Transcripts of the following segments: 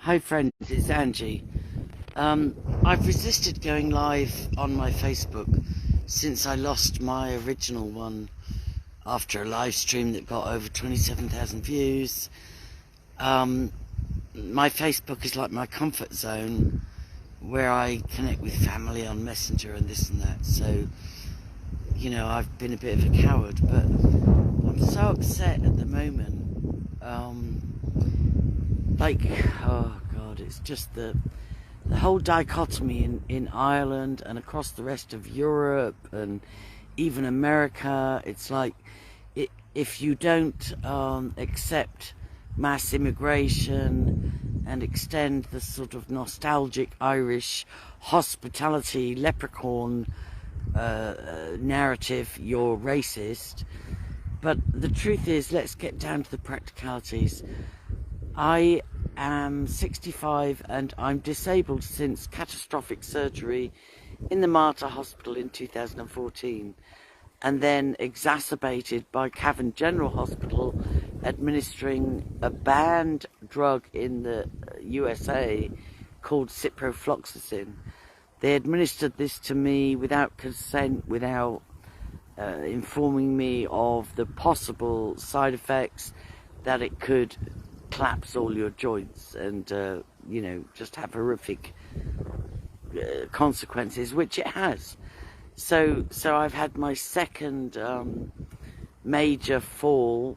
Hi friends, it's Angie. I've resisted going live on my Facebook since I lost my original one after a live stream that got over 27,000 views. My Facebook is like my comfort zone where I connect with family on Messenger and this and that. So, you know, I've been a bit of a coward, but I'm so upset at the moment. Oh God, it's just the whole dichotomy in Ireland and across the rest of Europe and even America. It's like if you don't accept mass immigration and extend the sort of nostalgic Irish hospitality leprechaun narrative, you're racist. But the truth is, let's get down to the practicalities. I am 65 and I'm disabled since catastrophic surgery in the Mater Hospital in 2014, and then exacerbated by Cavan General Hospital administering a banned drug in the USA called ciprofloxacin. They administered this to me without consent, without informing me of the possible side effects, that it could collapse all your joints and you know, just have horrific consequences, which it has. So I've had my second major fall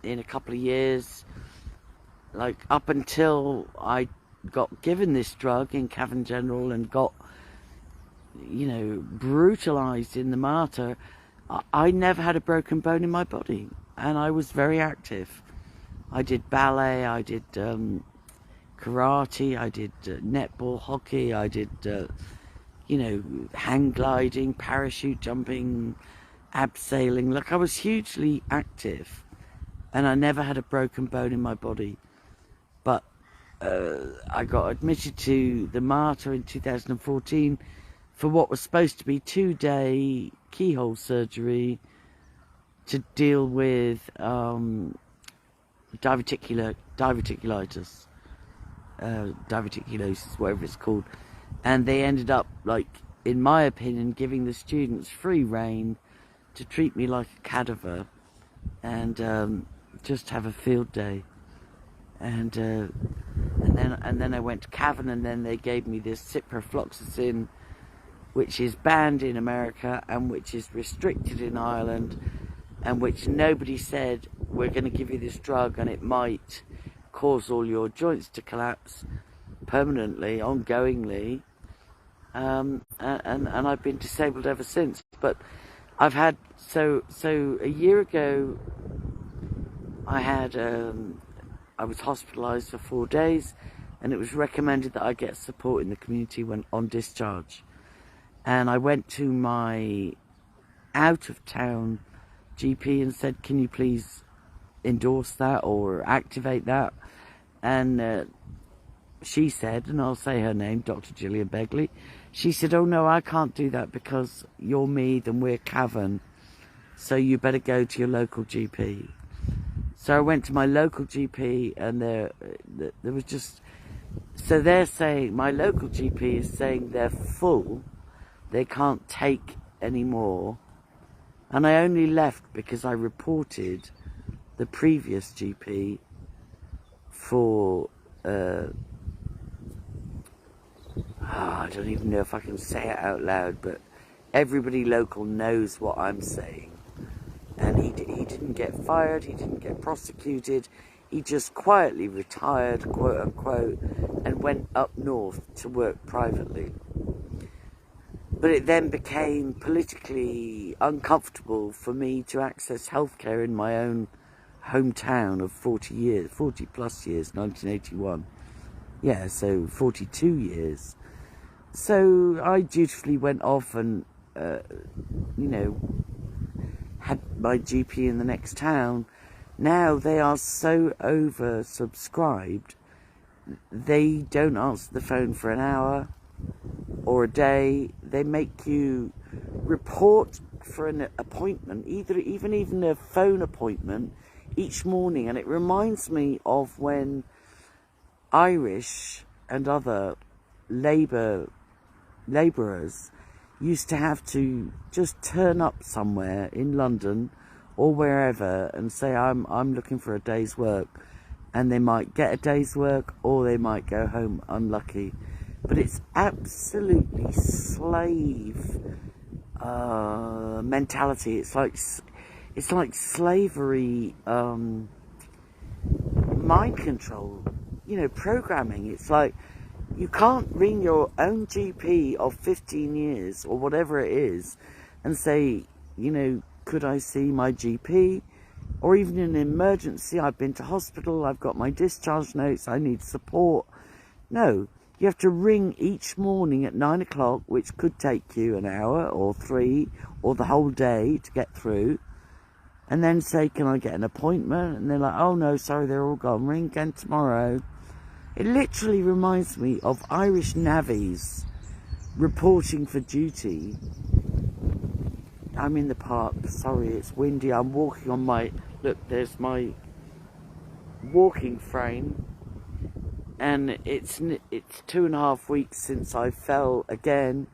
in a couple of years. Like, up until I got given this drug in Cavan General and got, you know, brutalized in the Mater, I never had a broken bone in my body, and I was very active. I did ballet, I did karate, I did netball, hockey, I did, you know, hang gliding, parachute jumping, abseiling. Look, I was hugely active, and I never had a broken bone in my body. But I got admitted to the Mater in 2014 for what was supposed to be 2-day keyhole surgery to deal with diverticulitis, diverticulosis, whatever it's called. And they ended up, like, in my opinion, giving the students free rein to treat me like a cadaver and just have a field day. And then I went to Cavan, and then they gave me this ciprofloxacin, which is banned in America and which is restricted in Ireland, and which nobody said, we're going to give you this drug and it might cause all your joints to collapse permanently, ongoingly. And I've been disabled ever since. But I've had, so a year ago, I was hospitalised for 4 days, and it was recommended that I get support in the community when on discharge. And I went to my out-of-town GP and said, can you please endorse that or activate that? And she said, and I'll say her name, Dr. Gillian Begley, she said, oh no, I can't do that because you're Meath and we're Cavan, so you better go to your local GP. So I went to my local GP, and there was just, so they're saying, my local GP is saying they're full, they can't take any more. And I only left because I reported the previous GP for, I don't even know if I can say it out loud, but everybody local knows what I'm saying. And he didn't get fired, he didn't get prosecuted, he just quietly retired, quote unquote, and went up north to work privately. But it then became politically uncomfortable for me to access healthcare in my own hometown of 40 plus years, 1981. Yeah, so 42 years. So I dutifully went off and, you know, had my GP in the next town. Now they are so oversubscribed, they don't answer the phone for an hour or a day. They make you report for an appointment, even a phone appointment each morning. And it reminds me of when Irish and other labourers used to have to just turn up somewhere in London or wherever and say, I'm looking for a day's work, and they might get a day's work or they might go home unlucky. But it's absolutely slave mentality. It's like slavery, mind control, you know, programming. It's like you can't ring your own GP of 15 years or whatever it is and say, you know, could I see my GP? Or even in an emergency, I've been to hospital, I've got my discharge notes, I need support. No, you have to ring each morning at 9 o'clock, which could take you an hour or 3 or the whole day to get through. And then say, can I get an appointment? And they're like, oh no, sorry, they're all gone. Ring again tomorrow. It literally reminds me of Irish navvies reporting for duty. I'm in the park. Sorry, it's windy. I'm walking on my... Look, there's my walking frame. And it's 2.5 weeks since I fell again.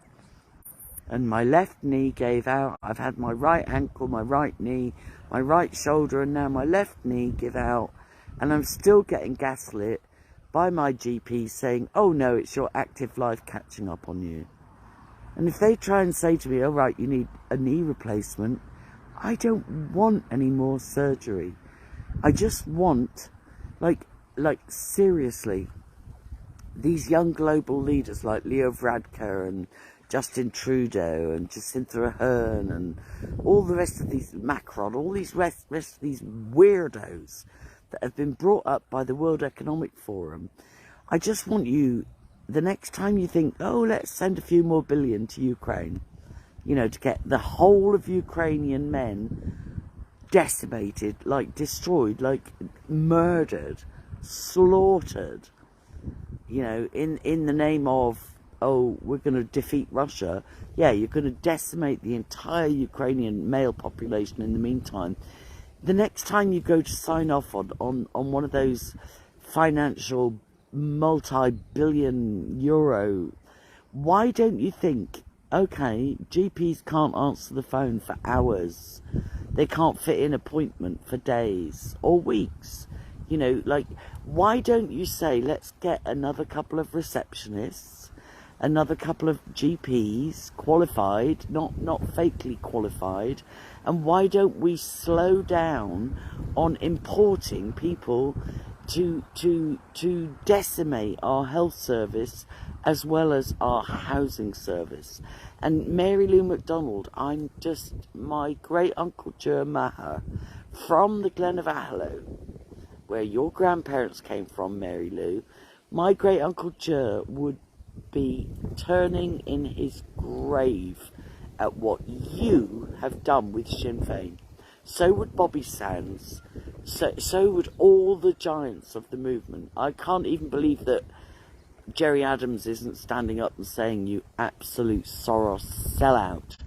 And my left knee gave out. I've had my right ankle, my right knee, my right shoulder, and now my left knee give out. And I'm still getting gaslit by my GP saying, oh no, it's your active life catching up on you. And if they try and say to me, oh right, you need a knee replacement, I don't want any more surgery. I just want, like seriously, these young global leaders like Leo Varadkar and Justin Trudeau and Jacinta Ardern and all the rest of these, Macron, all these rest of these weirdos that have been brought up by the World Economic Forum. I just want you, the next time you think, oh, let's send a few more billion to Ukraine, you know, to get the whole of Ukrainian men decimated, like destroyed, like murdered, slaughtered, you know, in the name of, oh, we're going to defeat Russia. Yeah, you're going to decimate the entire Ukrainian male population in the meantime. The next time you go to sign off on one of those financial multi-billion euro, why don't you think, okay, GPs can't answer the phone for hours. They can't fit in appointment for days or weeks. You know, like, why don't you say, let's get another couple of receptionists, another couple of GPs, qualified, not fakely qualified, and why don't we slow down on importing people to decimate our health service as well as our housing service? And Mary Lou MacDonald, I'm just, my great uncle Ger Maher from the Glen of Ahlo, where your grandparents came from, Mary Lou, my great uncle Ger would be turning in his grave at what you have done with Sinn Féin. So would Bobby Sands. So would all the giants of the movement. I can't even believe that Jerry Adams isn't standing up and saying, you absolute Soros sellout.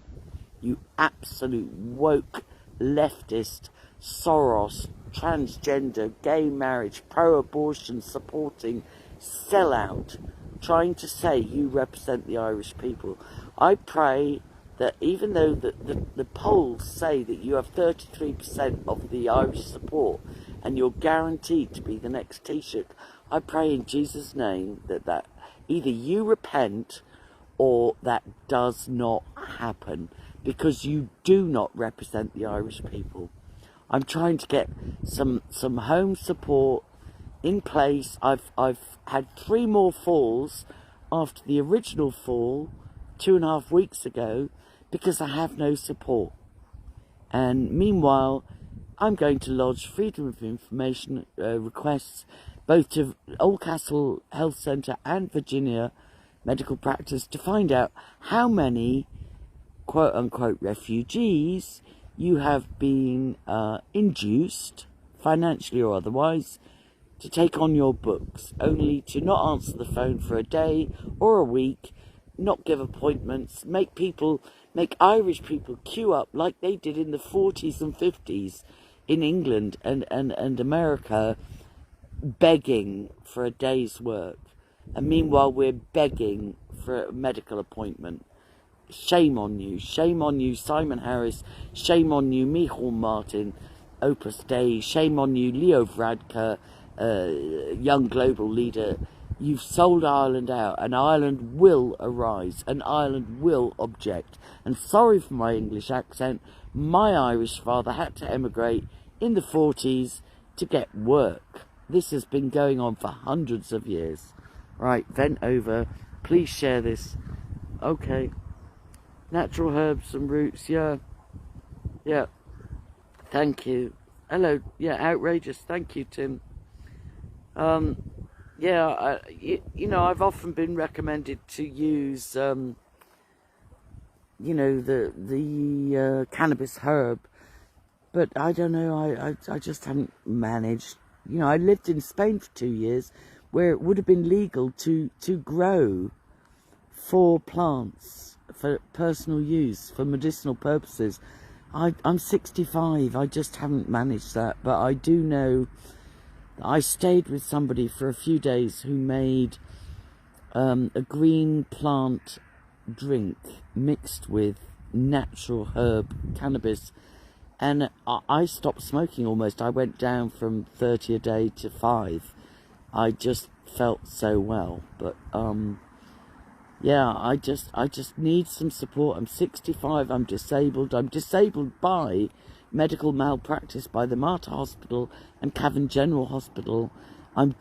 You absolute woke, leftist, Soros, transgender, gay marriage, pro-abortion supporting sellout, trying to say you represent the Irish people. I pray that even though the polls say that you have 33% of the Irish support and you're guaranteed to be the next Taoiseach, I pray in Jesus' name that either you repent or that does not happen, because you do not represent the Irish people. I'm trying to get some home support in place. I've had 3 more falls after the original fall 2.5 weeks ago because I have no support. And meanwhile, I'm going to lodge Freedom of Information requests both to Oldcastle Health Centre and Virginia Medical Practice to find out how many quote-unquote refugees you have been induced, financially or otherwise, to take on your books, only to not answer the phone for a day or a week, not give appointments, make Irish people queue up like they did in the 40s and 50s in England and America begging for a day's work, and meanwhile we're begging for a medical appointment. Shame on you, Simon Harris, shame on you, Michael Martin, Opus Dei, shame on you, Leo Varadkar, young global leader. You've sold Ireland out, and Ireland will arise, and Ireland will object. And sorry for my English accent, my Irish father had to emigrate in the 40s to get work. This has been going on for hundreds of years. Right, vent over. Please share this. Okay. Natural herbs and roots, yeah. Yeah. Thank you. Hello. Yeah, outrageous. Thank you, Tim. Yeah, you know, I've often been recommended to use, you know, the cannabis herb, but I don't know, I just haven't managed. You know, I lived in Spain for 2 years, where it would have been legal to grow 4 plants for personal use, for medicinal purposes. I'm 65, I just haven't managed that, but I do know. I stayed with somebody for a few days who made a green plant drink mixed with natural herb cannabis, and I stopped smoking almost. I went down from 30 a day to 5. I just felt so well, but yeah, I just need some support. I'm 65, I'm disabled by medical malpractice by the Mater Hospital and Cavan General Hospital. I'm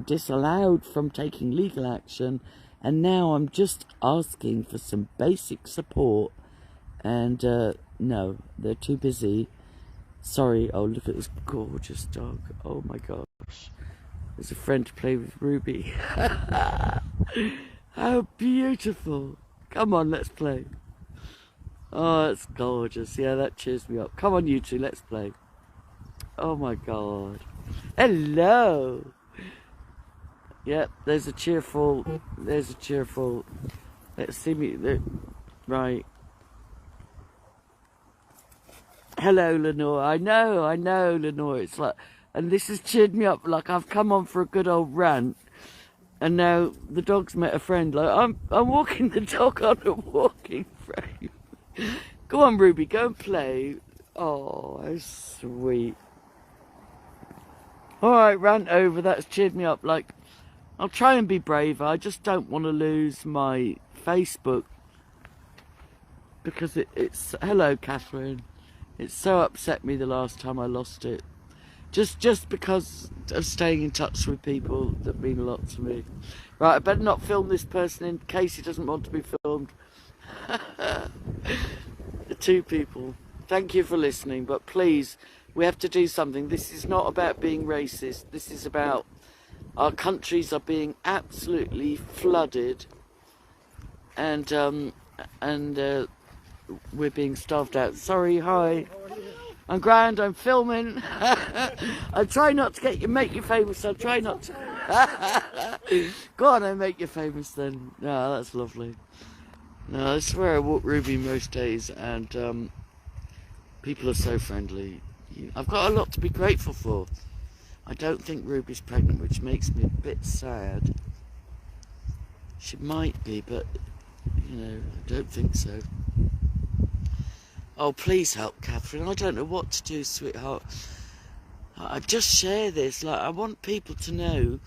disallowed from taking legal action, and now I'm just asking for some basic support, and no, they're too busy. Sorry. Oh, look at this gorgeous dog. Oh my gosh. There's a friend to play with, Ruby. How beautiful. Come on, let's play. Oh, it's gorgeous. Yeah, that cheers me up. Come on, you two, let's play. Oh my God. Hello. Yep, there's a cheerful. Let's see me. Right. Hello, Lenore. I know, Lenore. It's like, and this has cheered me up. Like, I've come on for a good old rant, and now the dog's met a friend. Like, I'm walking the dog on a walking frame. Go on, Ruby, go and play. Oh, how sweet. Alright, rant over. That's cheered me up. Like, I'll try and be braver. I just don't want to lose my Facebook, because it's... Hello, Catherine. It so upset me the last time I lost it. Just because of staying in touch with people that mean a lot to me. Right, I better not film this person in case he doesn't want to be filmed. The 2 people. Thank you for listening, but please, we have to do something. This is not about being racist. This is about our countries are being absolutely flooded, and we're being starved out. Sorry, hi. I'm grand, I'm filming. I try not to make you famous. I'll try not to. Go on, I make you famous then. No, that's lovely. No, I swear I walk Ruby most days, and people are so friendly. I've got a lot to be grateful for. I don't think Ruby's pregnant, which makes me a bit sad. She might be, but, you know, I don't think so. Oh, please help, Catherine. I don't know what to do, sweetheart. I just share this. Like, I want people to know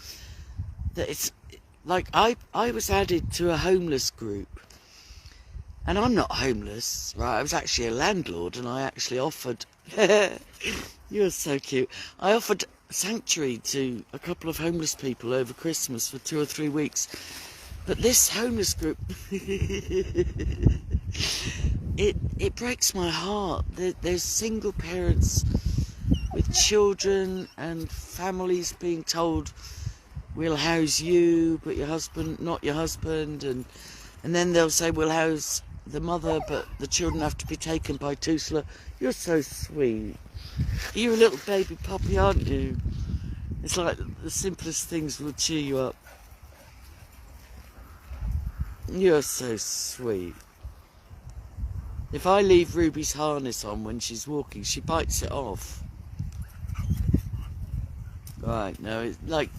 that it's... Like, I was added to a homeless group. And I'm not homeless, right? I was actually a landlord, and I actually offered... You're so cute. I offered sanctuary to a couple of homeless people over Christmas for 2 or 3 weeks. But this homeless group... It breaks my heart. There's single parents with children and families being told, we'll house you, but your husband, not your husband, and then they'll say, we'll house the mother, but the children have to be taken by Tusla. You're so sweet. You're a little baby puppy, aren't you? It's like the simplest things will cheer you up. You're so sweet. If I leave Ruby's harness on when she's walking, she bites it off. Right, no, it's like,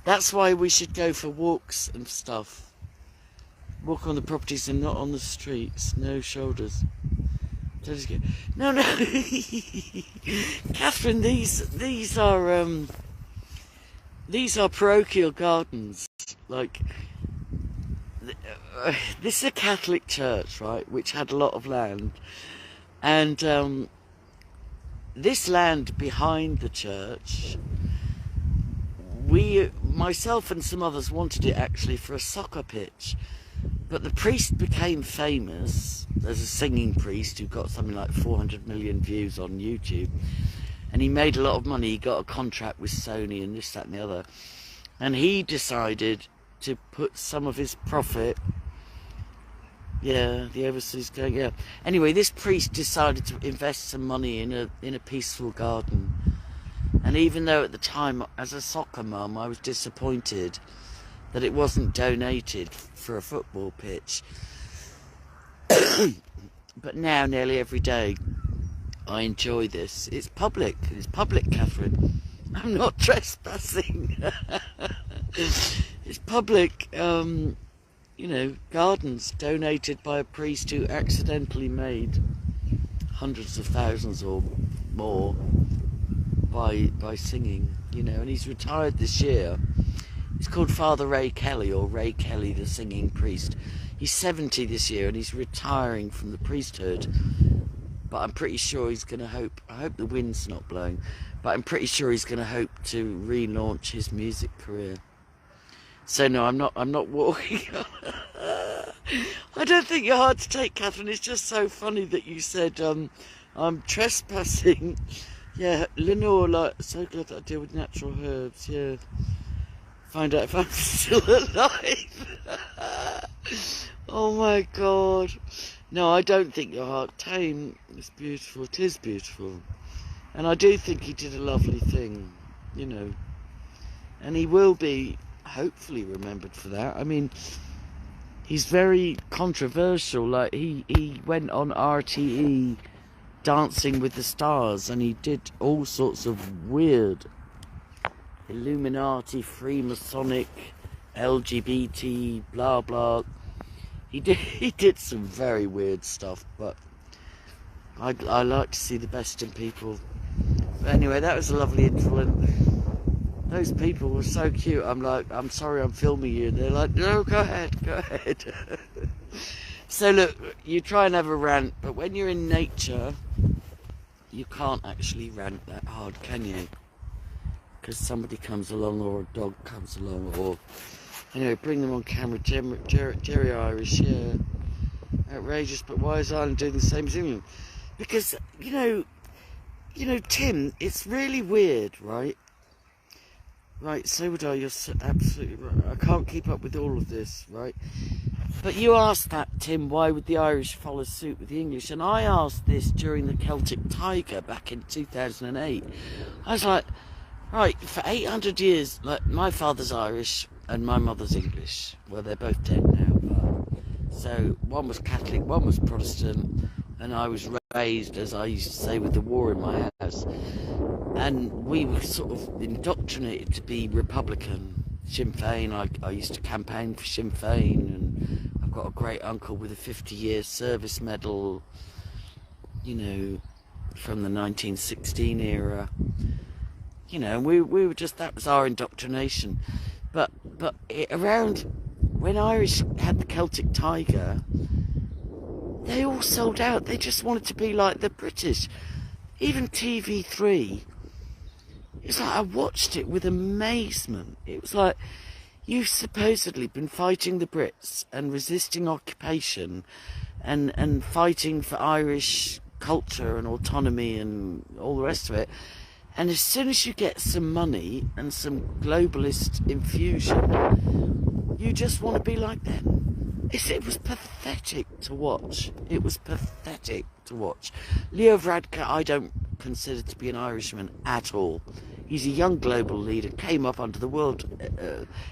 that's why we should go for walks and stuff. Walk on the properties and not on the streets. No shoulders. No, no. Catherine, these are parochial gardens. Like, this is a Catholic church, right, which had a lot of land. And this land behind the church, myself and some others wanted it actually for a soccer pitch. But the priest became famous as a singing priest who got something like 400 million views on YouTube. And he made a lot of money. He got a contract with Sony and this, that and the other. And he decided to put some of his profit... Yeah, the overseas going, yeah. Anyway, this priest decided to invest some money in a peaceful garden. And even though at the time, as a soccer mum, I was disappointed that it wasn't donated for a football pitch. But now, nearly every day, I enjoy this. It's public, Catherine. I'm not trespassing. It's public, you know, gardens donated by a priest who accidentally made hundreds of thousands or more by singing, you know, and he's retired this year. He's called Father Ray Kelly, or Ray Kelly the singing priest. He's 70 this year and he's retiring from the priesthood. But I'm pretty sure he's going to I hope the wind's not blowing, but I'm pretty sure he's going to hope to relaunch his music career. So no, I'm not walking. I don't think you're hard to take, Catherine. It's just so funny that you said I'm trespassing. Yeah, Lenore, like, so glad that I deal with natural herbs, yeah. Find out if I'm still alive. Oh my God. No, I don't think your heart tame. It's beautiful. It is beautiful. And I do think he did a lovely thing, you know. And he will be, hopefully, remembered for that. I mean, he's very controversial. Like, he went on RTE Dancing with the Stars and he did all sorts of weird Illuminati, Freemasonic, LGBT, blah blah. He did some very weird stuff, but I like to see the best in people. But anyway, that was a lovely interval, and those people were so cute. I'm like, I'm sorry I'm filming you. They're like, no, go ahead. So look, you try and have a rant, but when you're in nature, you can't actually rant that hard, can you? Because somebody comes along, or a dog comes along, or... Anyway, bring them on camera. Jerry Irish, yeah. Outrageous, but why is Ireland doing the same thing? Because, you know, Tim, it's really weird, right? Right, so would I. You're absolutely right. I can't keep up with all of this, right? But you asked that, Tim, why would the Irish follow suit with the English? And I asked this during the Celtic Tiger back in 2008. I was like, right, for 800 years, like, my father's Irish and my mother's English. Well, they're both dead now. But, so one was Catholic, one was Protestant, and I was raised, as I used to say, with the war in my house. And we were sort of indoctrinated to be Republican. Sinn Féin, I used to campaign for Sinn Féin, and I've got a great uncle with a 50-year service medal, you know, from the 1916 era. You know, we were just, that was our indoctrination. But around, when Irish had the Celtic Tiger, they all sold out. They just wanted to be like the British. Even TV3, it's like I watched it with amazement. It was like, you've supposedly been fighting the Brits and resisting occupation and fighting for Irish culture and autonomy and all the rest of it. And as soon as you get some money and some globalist infusion, you just want to be like them. It was pathetic to watch. It was pathetic to watch. Leo Varadkar, I don't consider to be an Irishman at all. He's a young global leader, came up under the World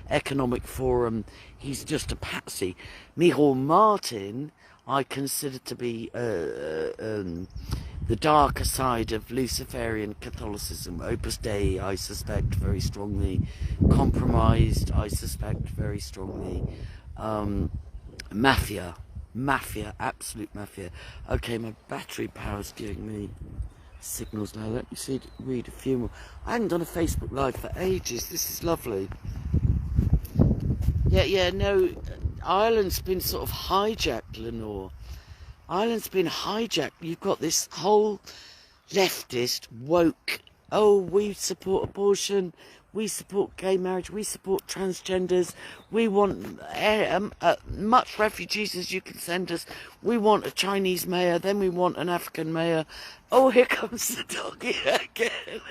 Economic Forum. He's just a patsy. Micheál Martin, I consider to be the darker side of Luciferian Catholicism. Opus Dei, I suspect very strongly. Compromised, I suspect very strongly. Mafia, absolute mafia. Okay, my battery power's giving me signals now. Let me read a few more. I haven't done a Facebook Live for ages. This is lovely. Yeah, no, Ireland's been sort of hijacked, Lenore. Ireland's been hijacked. You've got this whole leftist, woke, oh, we support abortion, we support gay marriage, we support transgenders, we want much refugees as you can send us, we want a Chinese mayor, then we want an African mayor. Oh, here comes the doggy again.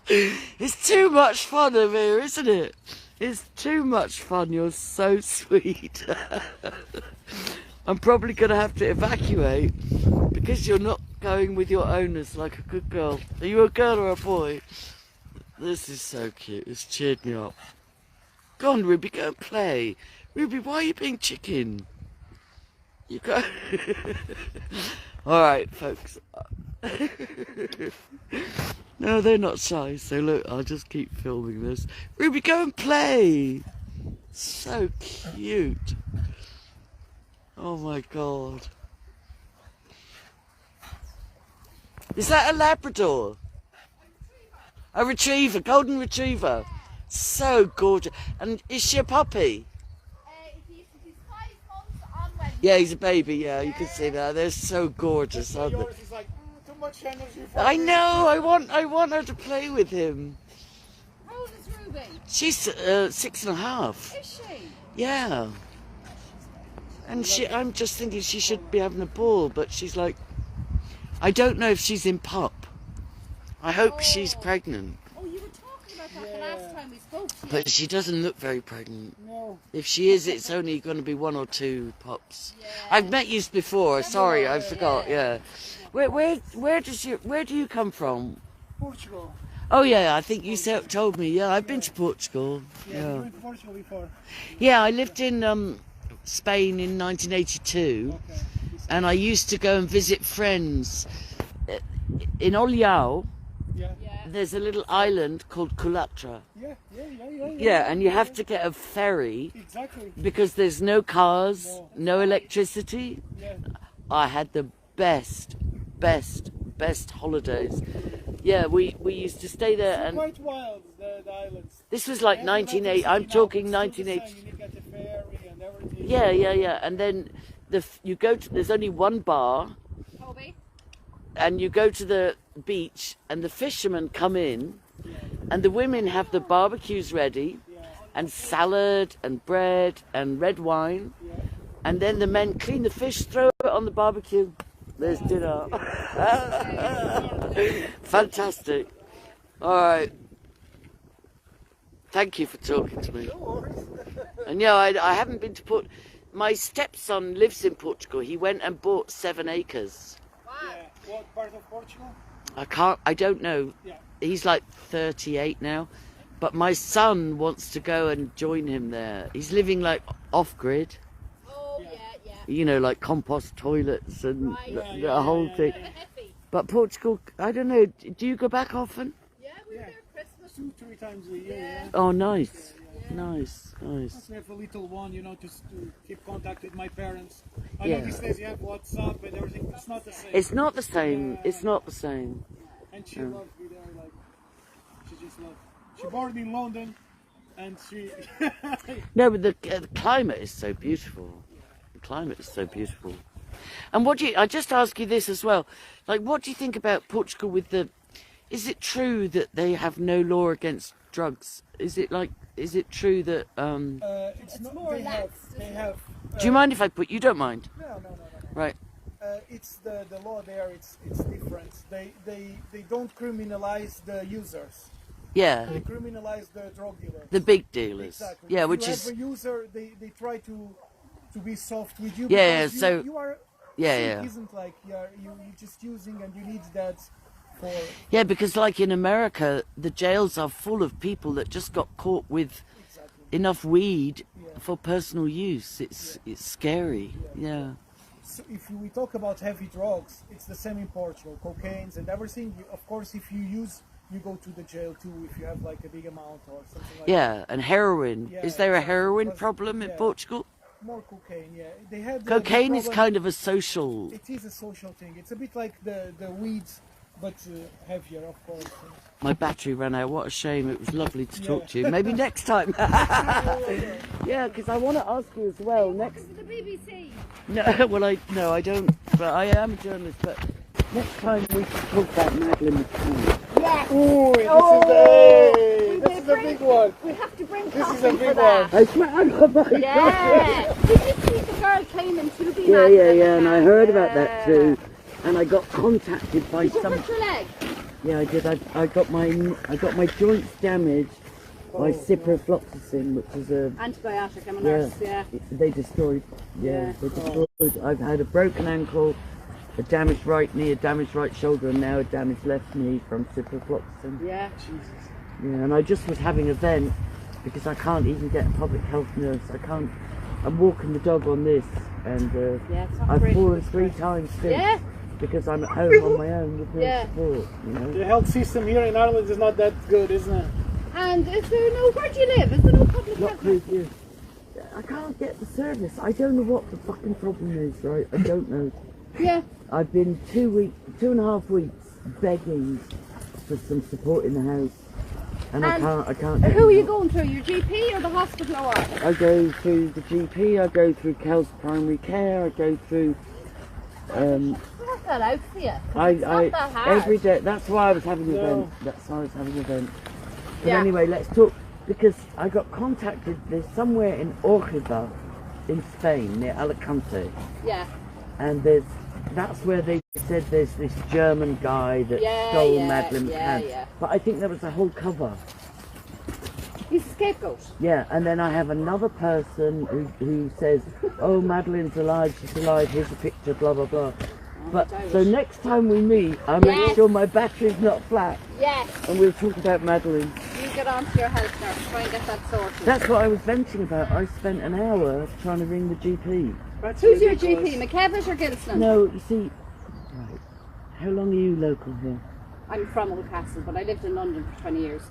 It's too much fun over here, isn't it? It's too much fun. You're so sweet. I'm probably going to have to evacuate because you're not going with your owners like a good girl. Are you a girl or a boy? This is so cute. It's cheered me up. Go on, Ruby, go and play. Ruby, why are you being chicken? You go. All right, folks. No, they're not shy, so look, I'll just keep filming this. Ruby, go and play! So cute. Oh my god. Is that a Labrador? A retriever, golden retriever. So gorgeous. And is she a puppy? He's 5 months on Wednesday. Yeah, he's a baby, yeah, you can see that. They're so gorgeous, aren't they? Is like, too much energy for I know, I want her to play with him. How old is Ruby? She's 6.5. Is she? Yeah. And I'm just thinking she should be having a ball, but she's like, I don't know if she's in pup. I hope she's pregnant. Oh, you were talking about that the last time we spoke to you. But she doesn't look very pregnant. No. If she is, it's only going to be 1 or 2 pups. Yeah. I've met you before. Sorry, I forgot. Yeah. Where do you come from? Portugal. Oh yeah, I think you told me. Yeah, I've been to Portugal. Yeah, you went to Portugal before. Yeah, I lived in Spain in 1982, Okay. and I used to go and visit friends in Olhão. Yeah. There's a little island called Culatra. Yeah. Yeah, and you have to get a ferry Exactly. because there's no cars, no electricity. Yeah. I had the best holidays. Yeah, we used to stay there, and Quite wild, the islands. this was like 1980. I'm talking 1980. You get the ferry and everything. Yeah. And then there's only one bar, Toby? and you go to the beach, and the fishermen come in, and the women have the barbecues ready, and salad and bread and red wine, and then the men clean the fish, throw it on the barbecue. There's dinner. Fantastic. All right. Thank you for talking to me. And yeah, I haven't been to Portugal. My stepson lives in Portugal. He went and bought 7 acres. Wow. Yeah. What part of Portugal? I don't know. Yeah. He's like 38 now. But my son wants to go and join him there. He's living like off-grid. Oh, yeah. You know, like compost toilets and Right. the whole thing. Heavy. But Portugal, I don't know, do you go back often? Yeah, we were there Christmas. 2-3 times a year. Yeah. Oh, nice. Nice. I have a little one, just to keep contact with my parents. I Yeah. know these days you have WhatsApp and everything. It's not the same. It's not the same. It's not the same. And she loved me there, like she just loved. She born in London, and she. No, but the climate is so beautiful. The climate is so beautiful. And I just ask you this as well. Like, what do you think about Portugal with is it true that they have no law against drugs? Is it true that, It's It's not. more They have. relaxed, They isn't have. do you mind if I you don't mind? No. Right. It's the law there. It's different. They don't criminalize the users. Yeah. They criminalize the drug dealers. The big dealers. Exactly. Yeah, If which you is, have a user, they try to be soft with you. Yeah, because so- you are. yeah. Isn't like you're just using and you need that for. Yeah, because like in America, the jails are full of people that just got caught with Exactly. enough weed Yeah. for personal use. It's scary. Yeah. So if we talk about heavy drugs, it's the same in Portugal, cocaines and everything. Of course, if you use, you go to the jail too if you have like a big amount or something like that. Yeah, and heroin. Yeah, Is there a exactly. heroin Because- problem in yeah. Portugal? More cocaine, yeah. They had the Cocaine is problem- kind of a social. It is a social thing. It's a bit like the weeds, but heavier, of course. My battery ran out. What a shame. It was lovely to Yeah. talk to you. Maybe next time. Yeah, because I want to ask you as well. Next. To the BBC. No, well, no, I don't. But I am a journalist. But next time we can talk about Madeleine McCann. Yes. Ooh, this is a big one. We have to bring This coffee is a for big that. one. I swear, oh my God. Yeah. Did you see the girl claiming to be Yeah, Madeleine and I McCann? heard about that Yeah. too. And I got contacted by Did you some. hurt your leg? Yeah, I did. I got my joints damaged by ciprofloxacin, which is a Antibiotic, I'm a yeah. nurse, yeah. They destroyed. Yeah. They destroyed. I've had a broken ankle, a damaged right knee, a damaged right shoulder, and now a damaged left knee from ciprofloxacin. Yeah. Jesus. Yeah, and I just was having a vent because I can't even get a public health nurse. I'm walking the dog on this, and Yeah, it's not I've great. fallen 3 times since Yeah. because I'm at home on my own with no Yeah. support. You know. The health system here in Ireland is not that good, isn't it? And is there no, where do you live? Is there no public Not health? through you. I can't get the service. I don't know what the fucking problem is, right? I don't know. Yeah. I've been 2.5 weeks begging for some support in the house, and I can't. Get Who are you help. going through? Your GP or the hospital or what? I go through the GP. I go through Cal's primary care. I go through. Sort that out for you. 'cause I it's not that hard. every day. That's why I was having an No. event. That's why I was having an event. But Yeah. anyway, let's talk because I got contacted. There's somewhere in Orchiva, in Spain, near Alicante. Yeah. And that's where they said there's this German guy that Yeah, stole yeah, Madeleine yeah, McCann. yeah. But I think that was a whole cover. He's a scapegoat. Yeah, and then I have another person who says, oh, Madeleine's alive, she's alive, here's a picture, blah, blah, blah. But so next time we meet, I'll make Yes. sure my battery's not flat, Yes. and we'll talk about Madeleine. You get on to your health nurse. Try and get that sorted. That's what I was venting about. I spent an hour trying to ring the GP. That's Who's your ridiculous. GP? McKevitt or Gilson? No, you see, right, how long are you local here? I'm from Oldcastle, but I lived in London for 20 years.